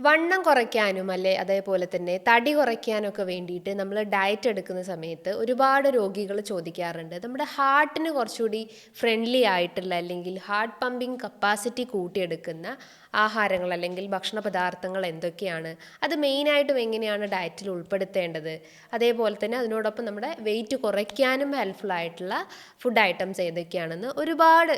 വണ്ണം കുറയ്ക്കാനും അതേപോലെ തന്നെ തടി കുറയ്ക്കാനൊക്കെ വേണ്ടിയിട്ട് നമ്മൾ ഡയറ്റ് എടുക്കുന്ന സമയത്ത് ഒരുപാട് രോഗികൾ ചോദിക്കാറുണ്ട്. നമ്മുടെ ഹാർട്ടിന് കുറച്ചുകൂടി ഫ്രണ്ട്ലി ആയിട്ടുള്ള അല്ലെങ്കിൽ ഹാർട്ട് പമ്പിങ് കപ്പാസിറ്റി കൂട്ടിയെടുക്കുന്ന ആഹാരങ്ങൾ അല്ലെങ്കിൽ ഭക്ഷണ പദാർത്ഥങ്ങൾ എന്തൊക്കെയാണ്, അത് മെയിനായിട്ടും എങ്ങനെയാണ് ഡയറ്റിൽ ഉൾപ്പെടുത്തേണ്ടത്, അതേപോലെ തന്നെ അതിനോടൊപ്പം നമ്മുടെ വെയിറ്റ് കുറയ്ക്കാനും ഹെൽപ്ഫുൾ ആയിട്ടുള്ള ഫുഡ് ഐറ്റംസ് ഏതൊക്കെയാണെന്ന് ഒരുപാട്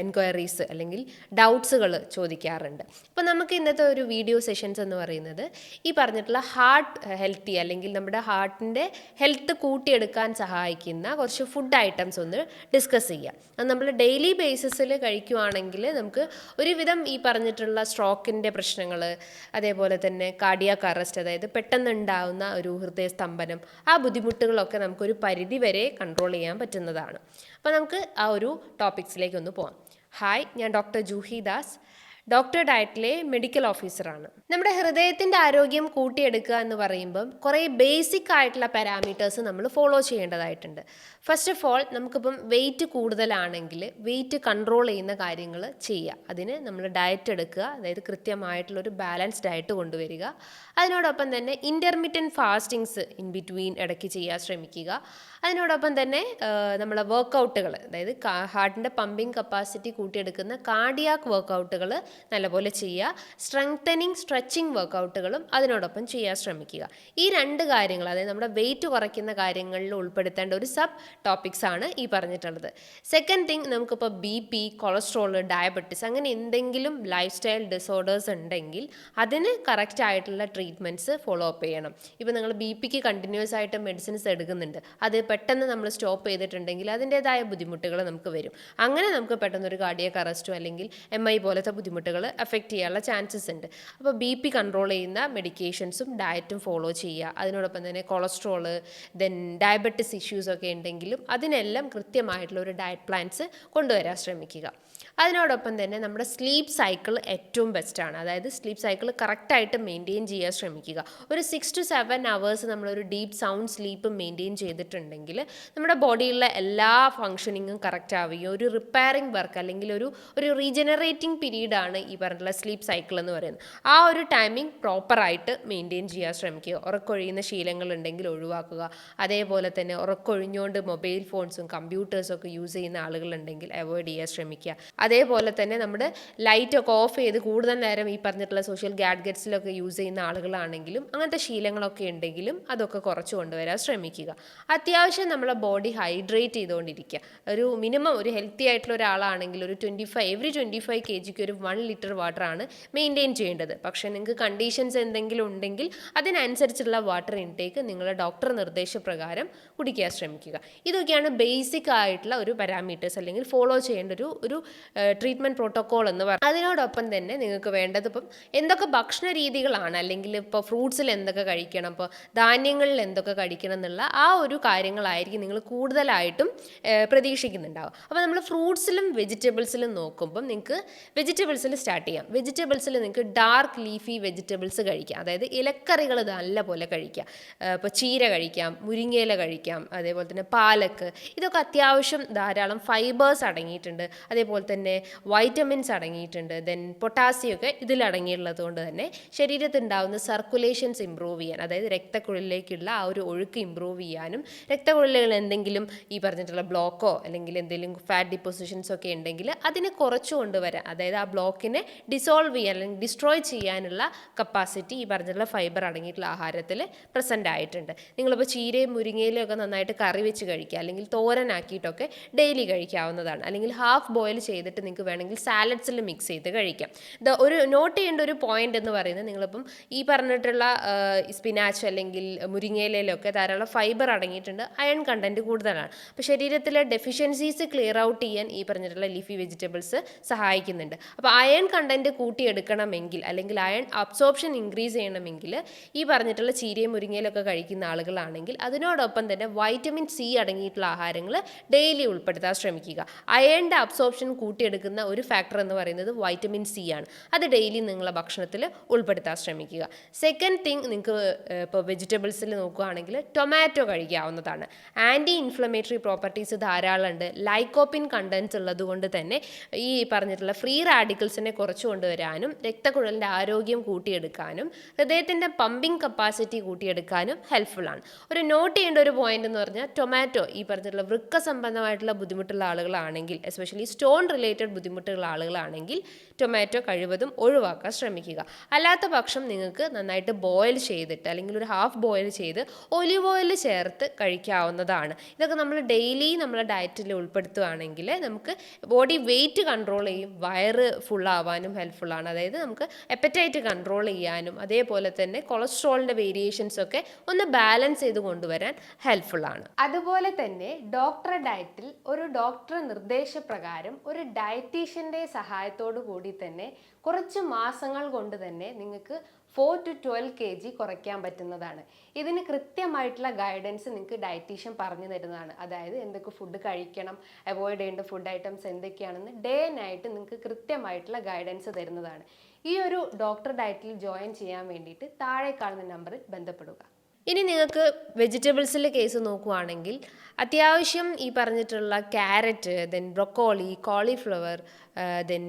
എൻക്വയറീസ് അല്ലെങ്കിൽ ഡൗട്ട്സുകൾ ചോദിക്കാറുണ്ട്. അപ്പോൾ നമുക്ക് ഇന്നത്തെ ഒരു വീഡിയോ സെഷൻസ് എന്ന് പറയുന്നത് ഈ പറഞ്ഞിട്ടുള്ള ഹാർട്ട് ഹെൽത്തി അല്ലെങ്കിൽ നമ്മുടെ ഹാർട്ടിൻ്റെ ഹെൽത്ത് കൂട്ടിയെടുക്കാൻ സഹായിക്കുന്ന കുറച്ച് ഫുഡ് ഐറ്റംസ് ഒന്ന് ഡിസ്കസ് ചെയ്യാം. അത് നമ്മൾ ഡെയിലി ബേസിസിൽ കഴിക്കുവാണെങ്കിൽ നമുക്ക് ഒരുവിധം ഈ പറഞ്ഞിട്ടുള്ള സ്ട്രോക്കിൻ്റെ പ്രശ്നങ്ങൾ, അതേപോലെ തന്നെ കാർഡിയാക് അറസ്റ്റ്, അതായത് പെട്ടെന്ന് ഉണ്ടാകുന്ന ഒരു ഹൃദയസ്തംഭനം, ആ ബുദ്ധിമുട്ടുകളൊക്കെ നമുക്കൊരു പരിധി വരെ കൺട്രോൾ ചെയ്യാൻ പറ്റുന്നതാണ്. അപ്പോൾ നമുക്ക് ആ ഒരു ടോപ്പിക്സിലേക്ക് ഒന്ന് പോകാം. ഹായ്, ഞാൻ ഡോക്ടർ ജൂഹി ദാസ്, ഡോക്ടർ ഡയറ്റിലെ മെഡിക്കൽ ഓഫീസറാണ്. നമ്മുടെ ഹൃദയത്തിൻ്റെ ആരോഗ്യം കൂട്ടിയെടുക്കുക എന്ന് പറയുമ്പം കുറേ ബേസിക് ആയിട്ടുള്ള പാരാമീറ്റേഴ്സ് നമ്മൾ ഫോളോ ചെയ്യേണ്ടതായിട്ടുണ്ട്. ഫസ്റ്റ് ഓഫ് ഓൾ, നമുക്കിപ്പം വെയിറ്റ് കൂടുതലാണെങ്കിൽ വെയിറ്റ് കൺട്രോൾ ചെയ്യുന്ന കാര്യങ്ങൾ ചെയ്യുക. അതിന് നമ്മൾ ഡയറ്റ് എടുക്കുക, അതായത് കൃത്യമായിട്ടുള്ളൊരു ബാലൻസ് ഡയറ്റ് കൊണ്ടുവരിക. അതിനോടൊപ്പം തന്നെ ഇൻ്റർമീഡിയൻറ്റ് ഫാസ്റ്റിങ്സ് ഇൻ ബിറ്റ്വീൻ ഇടയ്ക്ക് ചെയ്യാൻ ശ്രമിക്കുക. അതിനോടൊപ്പം തന്നെ നമ്മളെ വർക്കൗട്ടുകൾ, അതായത് ഹാർട്ടിൻ്റെ പമ്പിങ് കപ്പാസിറ്റി കൂട്ടിയെടുക്കുന്ന കാർഡിയാക് വർക്കൗട്ടുകൾ നല്ലപോലെ ചെയ്യുക. സ്ട്രെങ്തനിങ് സ്ട്രെച്ചിങ് വർക്കൗട്ടുകളും അതിനോടൊപ്പം ചെയ്യാൻ ശ്രമിക്കുക. ഈ രണ്ട് കാര്യങ്ങൾ, അതായത് നമ്മുടെ വെയിറ്റ് കുറയ്ക്കുന്ന കാര്യങ്ങളിൽ ഉൾപ്പെടുത്തേണ്ട ഒരു സബ് ടോപ്പിക്സ് ആണ് ഈ പറഞ്ഞിട്ടുള്ളത്. സെക്കൻഡ് തിങ്, നമുക്കിപ്പോൾ BP, കൊളസ്ട്രോൾ, ഡയബറ്റിസ് അങ്ങനെ എന്തെങ്കിലും ലൈഫ് സ്റ്റൈൽ ഡിസോർഡേഴ്സ് ഉണ്ടെങ്കിൽ അതിന് കറക്റ്റ് ആയിട്ടുള്ള ട്രീറ്റ്മെൻറ്റ്സ് ഫോളോ അപ്പ് ചെയ്യണം. ഇപ്പോൾ നിങ്ങൾ BPക്ക് കണ്ടിന്യൂസ് ആയിട്ട് മെഡിസിൻസ് എടുക്കുന്നുണ്ട്, അത് പെട്ടെന്ന് നമ്മൾ സ്റ്റോപ്പ് ചെയ്തിട്ടുണ്ടെങ്കിൽ അതിൻ്റേതായ ബുദ്ധിമുട്ടുകൾ നമുക്ക് വരും. അങ്ങനെ നമുക്ക് പെട്ടെന്നൊരു കാർഡിയാക് അറസ്റ്റോ അല്ലെങ്കിൽ MI പോലത്തെ ബുദ്ധിമുട്ടുകൾ എഫക്റ്റ് ചെയ്യാനുള്ള ചാൻസസ് ഉണ്ട്. അപ്പോൾ BP കൺട്രോൾ ചെയ്യുന്ന മെഡിക്കേഷൻസും ഡയറ്റും ഫോളോ ചെയ്യുക. അതിനോടൊപ്പം തന്നെ കൊളസ്ട്രോള്, ദെൻ ഡയബറ്റിസ് ഇഷ്യൂസൊക്കെ ഉണ്ടെങ്കിലും അതിനെല്ലാം കൃത്യമായിട്ടുള്ള ഒരു ഡയറ്റ് പ്ലാൻസ് കൊണ്ടുവരാൻ ശ്രമിക്കുക. അതിനോടൊപ്പം തന്നെ നമ്മുടെ സ്ലീപ്പ് സൈക്കിൾ ഏറ്റവും ബെസ്റ്റാണ്. അതായത് സ്ലീപ്പ് സൈക്കിൾ കറക്റ്റായിട്ട് മെയിൻറ്റെയിൻ ചെയ്യാൻ ശ്രമിക്കുക. ഒരു 6 to 7 hours നമ്മളൊരു ഡീപ്പ് സൗണ്ട് സ്ലീപ്പ് മെയിൻറ്റെയിൻ ചെയ്തിട്ടുണ്ടെങ്കിൽ നമ്മുടെ ബോഡിയിലുള്ള എല്ലാ ഫങ്ഷനിങ്ങും കറക്റ്റ് ആവുകയും ഒരു റിപ്പയറിംഗ് വർക്ക് അല്ലെങ്കിൽ ഒരു റീജനറേറ്റിംഗ് പീരീഡാണ് ഈ പറഞ്ഞിട്ടുള്ള സ്ലീപ്പ് സൈക്കിൾ എന്ന് പറയുന്നത്. ആ ഒരു ടൈമിംഗ് പ്രോപ്പറായിട്ട് മെയിൻറ്റെയിൻ ചെയ്യാൻ ശ്രമിക്കുക. ഉറക്കൊഴിയുന്ന ശീലങ്ങൾ ഉണ്ടെങ്കിൽ ഒഴിവാക്കുക. അതേപോലെ തന്നെ ഉറക്കൊഴിഞ്ഞുകൊണ്ട് മൊബൈൽ ഫോൺസും കമ്പ്യൂട്ടേഴ്സും ഒക്കെ യൂസ് ചെയ്യുന്ന ആളുകളുണ്ടെങ്കിൽ അവോയ്ഡ് ചെയ്യാൻ ശ്രമിക്കുക. അതേപോലെ തന്നെ നമ്മുടെ ലൈറ്റൊക്കെ ഓഫ് ചെയ്ത് കൂടുതൽ നേരം ഈ പറഞ്ഞിട്ടുള്ള സോഷ്യൽ ഗാഡ്ഗറ്റ്സിലൊക്കെ യൂസ് ചെയ്യുന്ന ആളുകളാണെങ്കിലും അങ്ങനത്തെ ശീലങ്ങളൊക്കെ ഉണ്ടെങ്കിലും അതൊക്കെ കുറച്ച് കൊണ്ടുവരാൻ ശ്രമിക്കുക. അത്യാവശ്യം നമ്മളെ ബോഡി ഹൈഡ്രേറ്റ് ചെയ്തുകൊണ്ടിരിക്കുക. ഒരു മിനിമം ഒരു ഹെൽത്തി ആയിട്ടുള്ള ഒരാളാണെങ്കിൽ ഒരു 25 kg ഒരു 1 ലിറ്റർ വാട്ടറാണ് മെയിൻറ്റെയിൻ ചെയ്യേണ്ടത്. പക്ഷേ നിങ്ങൾക്ക് കണ്ടീഷൻസ് എന്തെങ്കിലും ഉണ്ടെങ്കിൽ അതിനനുസരിച്ചുള്ള വാട്ടർ ഇൻടേക്ക് നിങ്ങളുടെ ഡോക്ടർ നിർദ്ദേശപ്രകാരം കുടിക്കാൻ ശ്രമിക്കുക. ഇതൊക്കെയാണ് ബേസിക് ആയിട്ടുള്ള ഒരു പാരാമീറ്റേഴ്സ് അല്ലെങ്കിൽ ഫോളോ ചെയ്യേണ്ട ഒരു ട്രീറ്റ്മെൻറ്റ് പ്രോട്ടോക്കോൾ എന്ന് പറയുന്നത്. അതിനോടൊപ്പം തന്നെ നിങ്ങൾക്ക് വേണ്ടത് ഇപ്പം എന്തൊക്കെ ഭക്ഷണ രീതികളാണ്, അല്ലെങ്കിൽ ഇപ്പോൾ ഫ്രൂട്ട്സിൽ എന്തൊക്കെ കഴിക്കണം, ഇപ്പോൾ ധാന്യങ്ങളിൽ എന്തൊക്കെ കഴിക്കണം എന്നുള്ള ആ ഒരു കാര്യങ്ങളായിരിക്കും നിങ്ങൾ കൂടുതലായിട്ടും പ്രതീക്ഷിക്കുന്നുണ്ടാവും. അപ്പോൾ നമ്മൾ ഫ്രൂട്ട്സിലും വെജിറ്റബിൾസിലും നോക്കുമ്പം നിങ്ങൾക്ക് വെജിറ്റബിൾസിൽ സ്റ്റാർട്ട് ചെയ്യാം. വെജിറ്റബിൾസിൽ നിങ്ങൾക്ക് ഡാർക്ക് ലീഫി വെജിറ്റബിൾസ് കഴിക്കാം, അതായത് ഇലക്കറികൾ നല്ല പോലെ കഴിക്കാം. ഇപ്പോൾ ചീര കഴിക്കാം, മുരിങ്ങയില കഴിക്കാം, അതേപോലെ തന്നെ പാലക്ക്. ഇതൊക്കെ അത്യാവശ്യം ധാരാളം ഫൈബേഴ്സ് അടങ്ങിയിട്ടുണ്ട്, അതേപോലെ തന്നെ വൈറ്റമിൻസ് അടങ്ങിയിട്ടുണ്ട്, ദെൻ പൊട്ടാസ്യം ഒക്കെ ഇതിലടങ്ങിയുള്ളത് കൊണ്ട് തന്നെ ശരീരത്തിലുണ്ടാകുന്ന സർക്കുലേഷൻസ് ഇമ്പ്രൂവ് ചെയ്യാൻ, അതായത് രക്തക്കുഴലിലേക്കുള്ള ആ ഒരു ഒഴുക്ക് ഇമ്പ്രൂവ് ചെയ്യാനും രക്തക്കുഴലുകൾ എന്തെങ്കിലും ഈ പറഞ്ഞിട്ടുള്ള ബ്ലോക്കോ അല്ലെങ്കിൽ എന്തെങ്കിലും ഫാറ്റ് ഡിപ്പോസിഷൻസ് ഒക്കെ ഉണ്ടെങ്കിൽ അതിനെ കുറച്ച് കൊണ്ടുവരാൻ, അതായത് ആ ബ്ലോക്കിനെ ഡിസോൾവ് ചെയ്യാൻ അല്ലെങ്കിൽ ഡിസ്ട്രോയ് ചെയ്യാനുള്ള കപ്പാസിറ്റി ഈ പറഞ്ഞിട്ടുള്ള ഫൈബർ അടങ്ങിയിട്ടുള്ള ആഹാരത്തിൽ പ്രസൻ്റ് ആയിട്ടുണ്ട്. നിങ്ങളിപ്പോൾ ചീരയും മുരിങ്ങയിലും ഒക്കെ നന്നായിട്ട് കറി വെച്ച് കഴിക്കുക, അല്ലെങ്കിൽ തോരനാക്കിയിട്ടൊക്കെ ഡെയിലി കഴിക്കാവുന്നതാണ്. അല്ലെങ്കിൽ ഹാഫ് ബോയിൽ ചെയ്തിട്ട് നിങ്ങൾക്ക് വേണമെങ്കിൽ സാലഡ്സിൽ മിക്സ് ചെയ്ത് കഴിക്കാം. ഒരു നോട്ട് ചെയ്യേണ്ട ഒരു പോയിന്റ് എന്ന് പറയുന്നത്, നിങ്ങളിപ്പം ഈ പറഞ്ഞിട്ടുള്ള സ്പിനാച്ച് അല്ലെങ്കിൽ മുരിങ്ങയിലൊക്കെ ധാരാളം ഫൈബർ അടങ്ങിയിട്ടുണ്ട്, അയൺ കണ്ടൻറ്റ് കൂടുതലാണ്. അപ്പോൾ ശരീരത്തിലെ ഡെഫിഷ്യൻസീസ് ക്ലിയർ ഔട്ട് ചെയ്യാൻ ഈ പറഞ്ഞിട്ടുള്ള ലീഫി വെജിറ്റബിൾസ് സഹായിക്കുന്നുണ്ട്. അപ്പോൾ അയൺ കണ്ടൻറ്റ് കൂട്ടിയെടുക്കണമെങ്കിൽ അല്ലെങ്കിൽ അയൺ അബ്സോർപ്ഷൻ ഇൻക്രീസ് ചെയ്യണമെങ്കിൽ ഈ പറഞ്ഞിട്ടുള്ള ചീരയും മുരിങ്ങയിലൊക്കെ കഴിക്കുന്ന ആളുകളാണെങ്കിൽ അതിനോടൊപ്പം തന്നെ വൈറ്റമിൻ C അടങ്ങിയിട്ടുള്ള ആഹാരങ്ങൾ ഡെയിലി ഉൾപ്പെടുത്താൻ ശ്രമിക്കുക. അയണിൻ്റെ അബ്സോർപ്ഷൻ കൂട്ടിയെടുക്കുന്ന ഒരു ഫാക്ടർ എന്ന് പറയുന്നത് വൈറ്റമിൻ സി ആണ്. അത് ഡെയിലി നിങ്ങളെ ഭക്ഷണത്തിൽ ഉൾപ്പെടുത്താൻ ശ്രമിക്കുക. സെക്കൻഡ് തിങ്, നിങ്ങൾക്ക് ഇപ്പോൾ വെജിറ്റബിൾസിൽ നോക്കുകയാണെങ്കിൽ ടൊമാറ്റോ കഴിക്കാവുന്നതാണ്. ആൻറ്റി ഇൻഫ്ലമേറ്ററി പ്രോപ്പർട്ടീസ് ധാരാളം ഉണ്ട്. ലൈക്കോപ്പിൻ കണ്ടൻസ് ഉള്ളത് കൊണ്ട് തന്നെ ഈ പറഞ്ഞിട്ടുള്ള ഫ്രീ റാഡിക്കൽസിനെ കുറച്ച് കൊണ്ടുവരാനും രക്തക്കുഴലിൻ്റെ ആരോഗ്യം കൂട്ടിയെടുക്കാനും ഹൃദയത്തിൻ്റെ പമ്പിങ് കപ്പാസിറ്റി കൂട്ടിയെടുക്കാനും ഹെൽപ്ഫുള്ളാണ്. ഒരു നോട്ട് ചെയ്യേണ്ട ഒരു പോയിന്റ് എന്ന് പറഞ്ഞാൽ ടൊമാറ്റോ ഈ പറഞ്ഞിട്ടുള്ള വൃക്ക സംബന്ധമായിട്ടുള്ള ബുദ്ധിമുട്ടുള്ള ആളുകളാണെങ്കിൽ, എസ്പെഷ്യലി സ്റ്റോൺ റിലേറ്റഡ് ബുദ്ധിമുട്ടുള്ള ആളുകളാണെങ്കിൽ ടൊമാറ്റോ കഴിവതും ഒഴിവാക്കാൻ ശ്രമിക്കുക. അല്ലാത്ത പക്ഷം നിങ്ങൾക്ക് നന്നായിട്ട് ബോയിൽ ചെയ്തിട്ട് അല്ലെങ്കിൽ ഒരു ഹാഫ് ബോയിൽ ചെയ്ത് ഒലിവ് ഓയിൽ ചേർത്ത് കഴിക്കാവുന്നതാണ്. ഇതൊക്കെ നമ്മൾ ഡെയിലി നമ്മളെ ഡയറ്റിൽ ഉൾപ്പെടുത്തുകയാണെങ്കിൽ നമുക്ക് ബോഡി വെയിറ്റ് കൺട്രോൾ ചെയ്യും, വയറ് ഫുള്ളാവാനും ഹെൽപ്ഫുള്ളാണ്. അതായത് നമുക്ക് എപ്പറ്റൈറ്റ് കൺട്രോൾ ചെയ്യാനും അതേപോലെ തന്നെ കൊളസ്ട്രോളിൻ്റെ വേരിയേഷൻസ് ഒക്കെ ഒന്ന് ബാലൻസ് ചെയ്ത് കൊണ്ടുവരാൻ ഹെൽപ്ഫുള്ളാണ്. അതുപോലെ തന്നെ ഡോക്ടറുടെ ഡയറ്റിൽ ഒരു ഡോക്ടർ നിർദ്ദേശപ്രകാരം ഒരു ഡയറ്റീഷ്യൻ്റെ സഹായത്തോടു കൂടി തന്നെ കുറച്ച് മാസങ്ങൾ കൊണ്ട് തന്നെ നിങ്ങൾക്ക് 4 to 12 kg കുറയ്ക്കാൻ പറ്റുന്നതാണ്. ഇതിന് കൃത്യമായിട്ടുള്ള ഗൈഡൻസ് നിങ്ങൾക്ക് ഡയറ്റീഷ്യൻ പറഞ്ഞു തരുന്നതാണ്. അതായത് എന്തൊക്കെ ഫുഡ് കഴിക്കണം, അവോയ്ഡ് ചെയ്യേണ്ട ഫുഡ് ഐറ്റംസ് എന്തൊക്കെയാണെന്ന് ഡേ ആൻഡ് നൈറ്റ് നിങ്ങൾക്ക് കൃത്യമായിട്ടുള്ള ഗൈഡൻസ് തരുന്നതാണ്. ഈ ഒരു ഡോക്ടർ ഡയറ്റിൽ ജോയിൻ ചെയ്യാൻ വേണ്ടിയിട്ട് താഴെ കാണുന്ന നമ്പറിൽ ബന്ധപ്പെടുക. ഇനി നിങ്ങൾക്ക് വെജിറ്റബിൾസിൽ കേസ് നോക്കുകയാണെങ്കിൽ അത്യാവശ്യം ഈ പറഞ്ഞിട്ടുള്ള carrot, then broccoli, cauliflower, then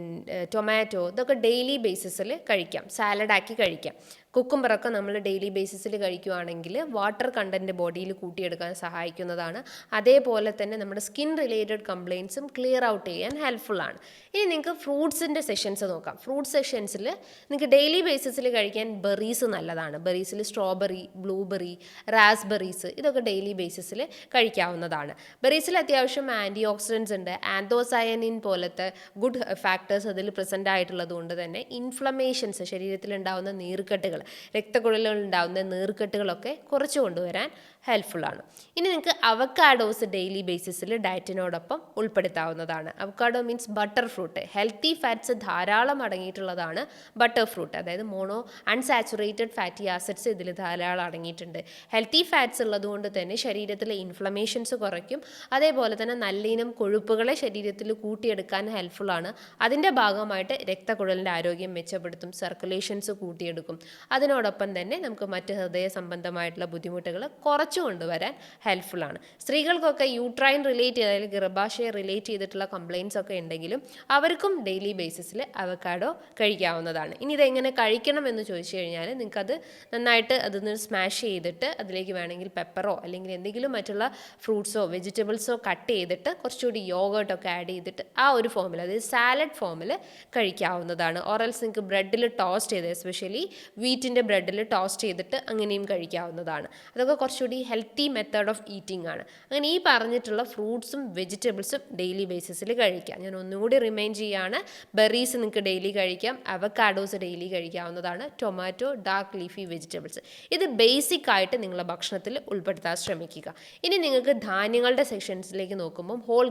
tomato ഇതൊക്കെ ഡെയിലി ബേസിസിൽ കഴിക്കാം, സാലഡാക്കി കഴിക്കാം. കുക്കുംബറൊക്കെ നമ്മൾ ഡെയിലി ബേസിസിൽ കഴിക്കുകയാണെങ്കിൽ വാട്ടർ കണ്ടൻറ്റ് ബോഡിയിൽ കൂട്ടിയെടുക്കാൻ സഹായിക്കുന്നതാണ്. അതേപോലെ തന്നെ നമ്മുടെ സ്കിൻ റിലേറ്റഡ് കംപ്ലയിൻസും ക്ലിയർ ഔട്ട് ചെയ്യാൻ ഹെൽപ്ഫുള്ളാണ്. ഇനി നിങ്ങൾക്ക് ഫ്രൂട്ട്സിൻ്റെ സെഷൻസ് നോക്കാം. ഫ്രൂട്ട് സെഷൻസിൽ നിങ്ങൾക്ക് ഡെയിലി ബേസിസിൽ കഴിക്കാൻ ബെറീസ് നല്ലതാണ്. ബെറീസിൽ സ്ട്രോബെറി, ബ്ലൂബെറി, റാസ്ബെറീസ് ഇതൊക്കെ ഡെയിലി ബേസിസിൽ കഴിക്കാവുന്നതാണ്. ബെറീസിൽ അത്യാവശ്യം ആൻറ്റി ഓക്സിഡൻസ് ഉണ്ട്. ആന്തോസയനിൻ പോലത്തെ ഗുഡ് ഫാക്ടേഴ്സ് അതിൽ പ്രസൻ്റ് ആയിട്ടുള്ളത് കൊണ്ട് തന്നെ ഇൻഫ്ലമേഷൻസ്, ശരീരത്തിലുണ്ടാകുന്ന നീർക്കെട്ടുകൾ, രക്തക്കുഴലുകളിൽ ഉണ്ടാകുന്ന നീർക്കെട്ടുകളൊക്കെ കുറച്ച് കൊണ്ടുവരാൻ ഹെൽപ്ഫുള്ളാണ്. ഇനി നിങ്ങൾക്ക് അവക്കാഡോസ് ഡെയിലി ബേസിസിൽ ഡയറ്റിനോടൊപ്പം ഉൾപ്പെടുത്താവുന്നതാണ്. Avocado means butter fruit. Healthy fats ധാരാളം അടങ്ങിയിട്ടുള്ളതാണ് ബട്ടർ ഫ്രൂട്ട്. അതായത് മോണോ അൺസാച്ചുറേറ്റഡ് ഫാറ്റി ആസിഡ്സ് ഇതിൽ ധാരാളം അടങ്ങിയിട്ടുണ്ട്. ഹെൽത്തി ഫാറ്റ്സ് ഉള്ളതുകൊണ്ട് തന്നെ ശരീരത്തിലെ ഇൻഫ്ലമേഷൻസ് കുറയ്ക്കും. അതേപോലെ തന്നെ നല്ലിനം കൊഴുപ്പുകളെ ശരീരത്തിൽ കൂട്ടിയെടുക്കാൻ ഹെൽപ്ഫുള്ളാണ്. അതിൻ്റെ ഭാഗമായിട്ട് രക്തക്കുഴലിൻ്റെ ആരോഗ്യം മെച്ചപ്പെടുത്തും, സർക്കുലേഷൻസ് കൂട്ടിയെടുക്കും. അതിനോടൊപ്പം തന്നെ നമുക്ക് മറ്റ് ഹൃദയ സംബന്ധമായിട്ടുള്ള ബുദ്ധിമുട്ടുകൾ കുറച്ച് കൊണ്ടുവരാൻ ഹെൽപ്ഫുള്ളാണ്. സ്ത്രീകൾക്കൊക്കെ യൂട്രൈൻ റിലേറ്റ് ചെയ്ത്, അല്ലെങ്കിൽ ഗർഭാശയ റിലേറ്റ് ചെയ്തിട്ടുള്ള കംപ്ലയിൻസ് ഒക്കെ ഉണ്ടെങ്കിലും അവർക്കും ഡെയിലി ബേസിസിൽ അവക്കാഡോ കഴിക്കാവുന്നതാണ്. ഇനി ഇതെങ്ങനെ കഴിക്കണം എന്ന് ചോദിച്ചു കഴിഞ്ഞാൽ നിങ്ങൾക്കത് നന്നായിട്ട് അതൊന്ന് സ്മാഷ് ചെയ്തിട്ട് അതിലേക്ക് വേണമെങ്കിൽ പെപ്പറോ അല്ലെങ്കിൽ എന്തെങ്കിലും മറ്റുള്ള ഫ്രൂട്ട്സോ വെജിറ്റബിൾസോ കട്ട് ചെയ്തിട്ട് കുറച്ചുകൂടി യോഗേർട്ടൊക്കെ ആഡ് ചെയ്തിട്ട് ആ ഒരു ഫോമിൽ, അതായത് സാലഡ് ഫോമിൽ കഴിക്കാവുന്നതാണ്. ഓറൽസ് നിങ്ങൾക്ക് ബ്രെഡിൽ ടോസ്റ്റ് ചെയ്ത്, എസ്പെഷ്യലി വീറ്റിൻ്റെ ബ്രെഡിൽ ടോസ്റ്റ് ചെയ്തിട്ട് അങ്ങനെയും കഴിക്കാവുന്നതാണ്. അതൊക്കെ കുറച്ചുകൂടി ഹെൽത്തി മെത്തേഡ് ഓഫ് ഈറ്റിംഗ് ആണ്. അങ്ങനെ ഈ പറഞ്ഞിട്ടുള്ള ഫ്രൂട്ട്സും വെജിറ്റബിൾസും ഡെയിലി ബേസിസിൽ കഴിക്കാം. ഞാൻ ഒന്നുകൂടി റിമൈൻഡ് ചെയ്യുകയാണ്. ബെറീസ് നിങ്ങൾക്ക് ഡെയിലി കഴിക്കാം, അവക്കാഡോസ് ഡെയിലി കഴിക്കാവുന്നതാണ്, ടൊമാറ്റോ, ഡാർക്ക് ലീഫി വെജിറ്റബിൾസ് ഇത് ബേസിക് ആയിട്ട് നിങ്ങളുടെ ഭക്ഷണത്തിൽ ഉൾപ്പെടുത്താൻ ശ്രമിക്കുക. ഇനി നിങ്ങൾക്ക് ധാന്യങ്ങളുടെ സെക്ഷൻസിലേക്ക് നോക്കുമ്പോൾ ഹോൾ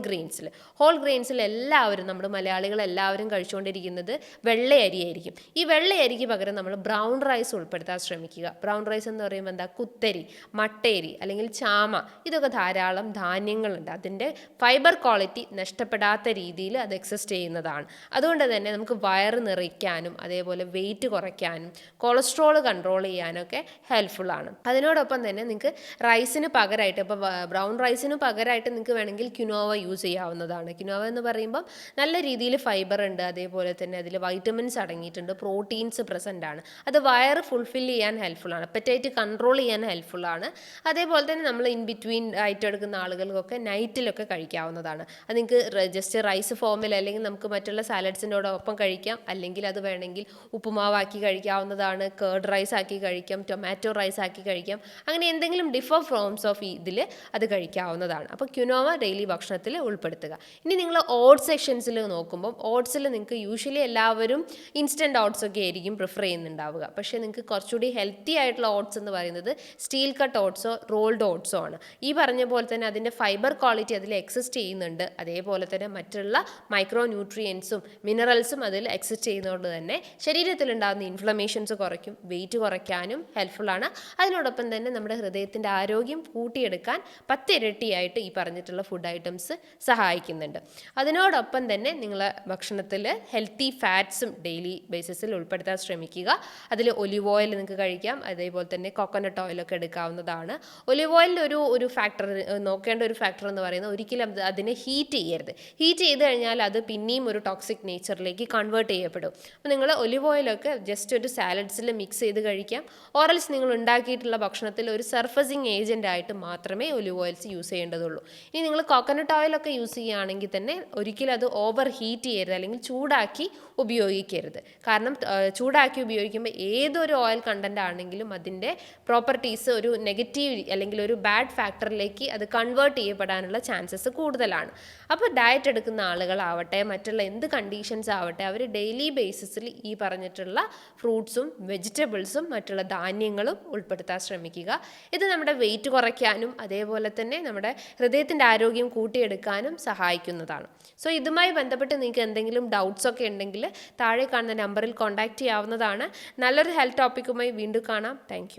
ഗ്രെയിൻസിൽ എല്ലാവരും, നമ്മുടെ മലയാളികൾ എല്ലാവരും കഴിച്ചുകൊണ്ടിരിക്കുന്നത് വെള്ളയരി ആയിരിക്കും. ഈ വെള്ളയരിക്ക് പകരം നമ്മൾ ബ്രൗൺ റൈസ് ഉൾപ്പെടുത്താൻ ശ്രമിക്കുക. ബ്രൗൺ റൈസ് എന്ന് പറയുമ്പോൾ എന്താ, കുത്തരി, മട്ടയരി അല്ലെങ്കിൽ ചാമ, ഇതൊക്കെ ധാരാളം ധാന്യങ്ങളുണ്ട്. അതിൻ്റെ ഫൈബർ ക്വാളിറ്റി നഷ്ടപ്പെടാത്ത രീതിയിൽ അത് എക്സിസ്റ്റ് ചെയ്യുന്നതാണ്. അതുകൊണ്ട് തന്നെ നമുക്ക് വയറ് നിറയ്ക്കാനും അതേപോലെ വെയിറ്റ് കുറയ്ക്കാനും കൊളസ്ട്രോൾ കൺട്രോൾ ചെയ്യാനൊക്കെ ഹെൽപ്ഫുള്ളാണ്. അതിനോടൊപ്പം തന്നെ നിങ്ങൾക്ക് റൈസിന് പകരമായിട്ട്, ഇപ്പോൾ ബ്രൗൺ റൈസിന് പകരമായിട്ട് നിങ്ങൾക്ക് വേണമെങ്കിൽ ക്വിനോവ യൂസ് ചെയ്യാവുന്നതാണ്. ക്വിനോവ എന്ന് പറയുമ്പം നല്ല രീതിയിൽ ഫൈബർ ഉണ്ട്, അതേപോലെ തന്നെ അതിൽ വൈറ്റമിൻസ് അടങ്ങിയിട്ടുണ്ട്, പ്രോട്ടീൻസ് പ്രസൻ്റ് ആണ്. അത് വയറ് ഫുൾഫിൽ ചെയ്യാൻ ഹെൽപ്ഫുള്ളാണ്, അപ്പറ്റൈറ്റ് കൺട്രോൾ ചെയ്യാൻ ഹെൽപ്ഫുള്ളാണ്. അതേപോലെ തന്നെ നമ്മൾ ഇൻ ബിറ്റ്വീൻ ആയിട്ട് എടുക്കുന്ന ആളുകൾക്കൊക്കെ നൈറ്റിലൊക്കെ കഴിക്കാവുന്നതാണ്. അത് നിങ്ങൾക്ക് ജസ്റ്റ് റൈസ് ഫോമിൽ അല്ലെങ്കിൽ നമുക്ക് മറ്റുള്ള സാലഡ്സിനോടൊപ്പം കഴിക്കാം, അല്ലെങ്കിൽ അത് വേണമെങ്കിൽ ഉപ്പുമാവാക്കി കഴിക്കാവുന്നതാണ്, കേർഡ് റൈസ് ആക്കി കഴിക്കാം, ടൊമാറ്റോ റൈസ് ആക്കി കഴിക്കാം. അങ്ങനെ എന്തെങ്കിലും ഡിഫർ ഫോംസ് ഓഫ് ഇതിൽ അത് കഴിക്കാവുന്നതാണ്. അപ്പോൾ ക്വിനോവ ഡെയിലി ഭക്ഷണത്തിൽ ഉൾപ്പെടുത്തുക. ഇനി നിങ്ങൾ ഓട്സ് സെക്ഷൻസിൽ നോക്കുമ്പോൾ ഓട്സിൽ നിങ്ങൾക്ക് യൂഷ്വലി എല്ലാവരും ഇൻസ്റ്റൻറ്റ് ഓട്സ് ഒക്കെ ആയിരിക്കും പ്രിഫർ ചെയ്യുന്നുണ്ടാവുക. പക്ഷേ നിങ്ങൾക്ക് കുറച്ചുകൂടി ഹെൽത്തി ആയിട്ടുള്ള ഓട്സ് എന്ന് പറയുന്നത് സ്റ്റീൽ കട്ട് ഓട്സോ റോൾഡ് ഓട്സോ ആണ്. ഈ പറഞ്ഞ പോലെ തന്നെ അതിൻ്റെ ഫൈബർ ക്വാളിറ്റി അതിൽ എക്സിസ്റ്റ് ചെയ്യുന്നുണ്ട്. അതേപോലെ തന്നെ മറ്റുള്ള മൈക്രോ ന്യൂട്രിയൻസും മിനറൽസും അതിൽ എക്സിസ്റ്റ് ചെയ്യുന്നതുകൊണ്ട് തന്നെ ശരീരത്തിലുണ്ടാകുന്ന ഇൻഫ്ലമേഷൻസ് കുറയ്ക്കും, വെയിറ്റ് കുറയ്ക്കാനും ഹെൽപ്ഫുള്ളാണ്. അതിനോടൊപ്പം തന്നെ നമ്മുടെ ഹൃദയത്തിൻ്റെ ആരോഗ്യം കൂട്ടിയെടുക്കാൻ 10 ഇരട്ടിയായിട്ട് ഈ പറഞ്ഞിട്ടുള്ള ഫുഡ് ഐറ്റംസ് സഹായിക്കുന്നുണ്ട്. അതിനോടൊപ്പം തന്നെ നിങ്ങൾ നിങ്ങളെ ഭക്ഷണത്തിൽ ഹെൽത്തി ഫാറ്റ്സും ഡെയിലി ബേസിസിൽ ഉൾപ്പെടുത്താൻ ശ്രമിക്കുക. അതിൽ ഒലിവ് ഓയിൽ നിങ്ങൾക്ക് കഴിക്കാം, അതേപോലെ തന്നെ കോക്കനട്ട് ഓയിലൊക്കെ എടുക്കാവുന്നതാണ്. ഒലിവ് ഓയിലിൽ ഒരു ഫാക്ടർ നോക്കേണ്ട ഒരു ഫാക്ടർ എന്ന് പറയുന്നത് ഒരിക്കലും അതിനെ ഹീറ്റ് ചെയ്യരുത്. ഹീറ്റ് ചെയ്ത് കഴിഞ്ഞാൽ അത് പിന്നെയും ഒരു ടോക്സിക് നേച്ചറിലേക്ക് കൺവേർട്ട് ചെയ്യപ്പെടും. അപ്പോൾ നിങ്ങൾ ഒലിവ് ഓയിലൊക്കെ ജസ്റ്റ് ഒരു സാലഡ്സിൽ മിക്സ് ചെയ്ത് കഴിക്കാം. ഓറൽസ് നിങ്ങൾ ഉണ്ടാക്കിയിട്ടുള്ള ഭക്ഷണത്തിൽ ഒരു സർഫസിങ് ഏജൻ്റ് ആയിട്ട് മാത്രമേ ഒലിവ് ഓയിൽസ് യൂസ് ചെയ്യേണ്ടതുള്ളൂ. ഇനി നിങ്ങൾ കോക്കനട്ട് ഓയിലൊക്കെ യൂസ് ചെയ്യുകയാണെങ്കിൽ തന്നെ ഒരിക്കലും അത് ഓവർ ഹീറ്റ് ചെയ്യരുത്, അല്ലെങ്കിൽ ചൂടാക്കി ഉപയോഗിക്കരുത്. കാരണം ചൂടാക്കി ഉപയോഗിക്കുമ്പോൾ ഏതൊരു ഓയിൽ കണ്ടൻ്റ് ആണെങ്കിലും അതിൻ്റെ പ്രോപ്പർട്ടീസ് ഒരു നെഗറ്റീവ് അല്ലെങ്കിൽ ഒരു ബാഡ് ഫാക്ടറിലേക്ക് അത് കൺവേർട്ട് ചെയ്യപ്പെടാനുള്ള ചാൻസസ് കൂടുതലാണ്. അപ്പോൾ ഡയറ്റ് എടുക്കുന്ന ആളുകളാവട്ടെ, മറ്റുള്ള എന്ത് കണ്ടീഷൻസ് ആവട്ടെ, അവർ ഡെയിലി ബേസിസിൽ ഈ പറഞ്ഞിട്ടുള്ള ഫ്രൂട്ട്സും വെജിറ്റബിൾസും മറ്റുള്ള ധാന്യങ്ങളും ഉൾപ്പെടുത്താൻ ശ്രമിക്കുക. ഇത് നമ്മുടെ വെയിറ്റ് കുറയ്ക്കാനും അതേപോലെ തന്നെ നമ്മുടെ ഹൃദയത്തിൻ്റെ ആരോഗ്യം കൂട്ടിയെടുക്കാനും സഹായിക്കുന്നതാണ്. സോ ഇതുമായി ബന്ധപ്പെട്ട് നിങ്ങൾക്ക് എന്തെങ്കിലും ഡൗട്ട്സ് ഒക്കെ ഉണ്ടെങ്കിൽ താഴെ കാണുന്ന നമ്പറിൽ കോൺടാക്റ്റ് ചെയ്യാവുന്നതാണ്. നല്ലൊരു ഹെൽത്ത് ടോപ്പിക്കുമായി വീണ്ടും കാണാം. താങ്ക്